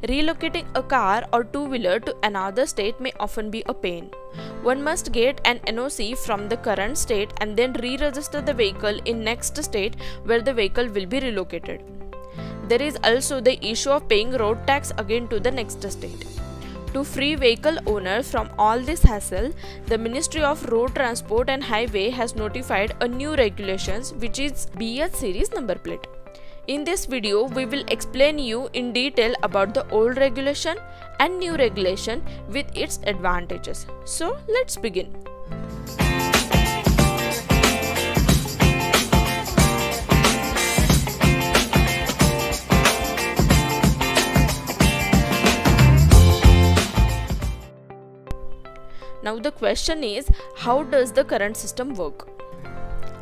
Relocating a car or two-wheeler to another state may often be a pain. One must get an NOC from the current state and then re-register the vehicle in next state where the vehicle will be relocated. There is also the issue of paying road tax again to the next state. To free vehicle owners from all this hassle, the Ministry of Road Transport and Highway has notified a new regulations, which is BH series number plate. In this video, we will explain you in detail about the old regulation and new regulation with its advantages. So let's begin. Now the question is, how does the current system work?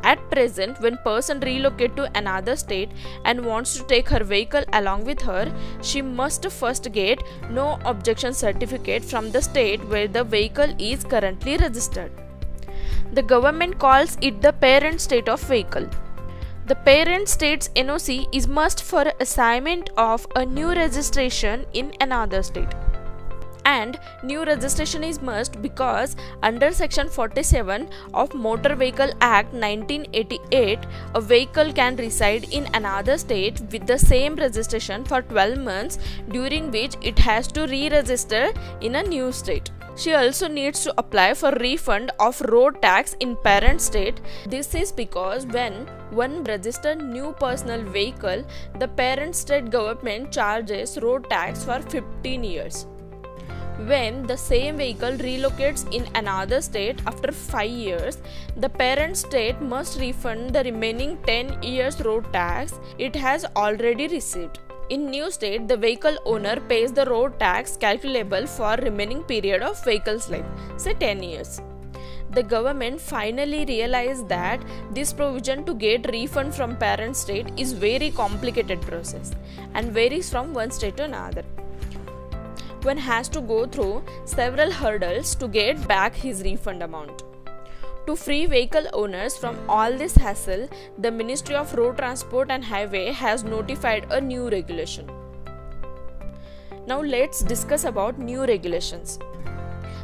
At present, when person relocates to another state and wants to take her vehicle along with her, she must first get no objection certificate from the state where the vehicle is currently registered. The government calls it the parent state of vehicle. The parent state's NOC is must for assignment of a new registration in another state. And new registration is must because under section 47 of Motor Vehicle Act 1988, a vehicle can reside in another state with the same registration for 12 months, during which it has to re-register in a new state. She also needs to apply for refund of road tax in parent state. This is because when one registers new personal vehicle, the parent state government charges road tax for 15 years. When the same vehicle relocates in another state after 5 years, the parent state must refund the remaining 10 years road tax it has already received. In new state, the vehicle owner pays the road tax calculable for remaining period of vehicle's life, say 10 years. The government finally realized that this provision to get refund from parent state is very complicated process and varies from one state to another. One has to go through several hurdles to get back his refund amount. To free vehicle owners from all this hassle, the Ministry of Road Transport and Highway has notified a new regulation. Now let's discuss about new regulations.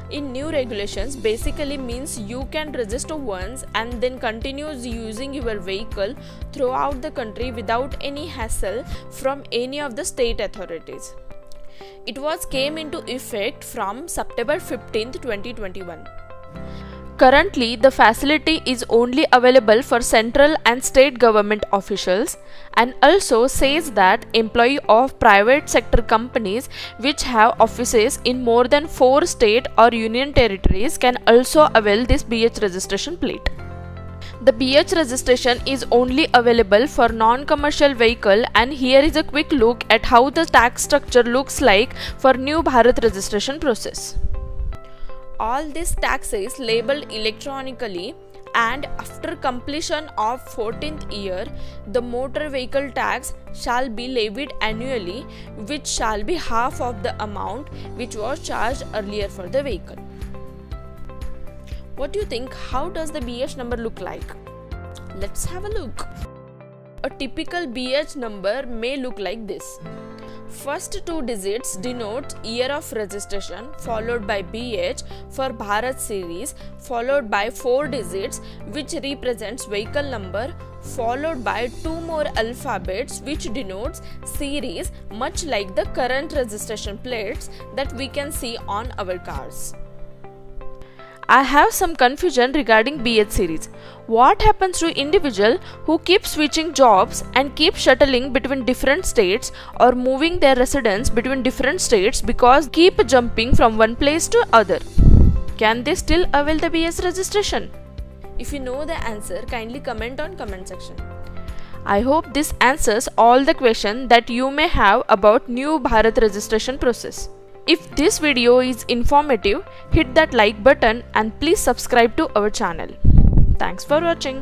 In new regulations basically means you can register once and then continues using your vehicle throughout the country without any hassle from any of the state authorities. It was came into effect from September 15, 2021. Currently, the facility is only available for central and state government officials, and also says that employees of private sector companies which have offices in more than 4 state or union territories can also avail this BH registration plate. The BH registration is only available for non-commercial vehicle, and here is a quick look at how the tax structure looks like for new Bharat registration process. All these taxes labeled electronically, and after completion of 14th year, the motor vehicle tax shall be levied annually, which shall be half of the amount which was charged earlier for the vehicle. What do you think? How does the BH number look like? Let's have a look. A typical BH number may look like this. First 2 digits denote year of registration, followed by BH for Bharat series, followed by 4 digits which represents vehicle number, followed by 2 more alphabets which denotes series, much like the current registration plates that we can see on our cars. I have some confusion regarding BH series. What happens to individual who keep switching jobs and keep shuttling between different states or moving their residence between different states because keep jumping from one place to other? Can they still avail the BH registration? If you know the answer, kindly comment on comment section. I hope this answers all the questions that you may have about new Bharat registration process. If this video is informative, hit that like button and please subscribe to our channel. Thanks for watching.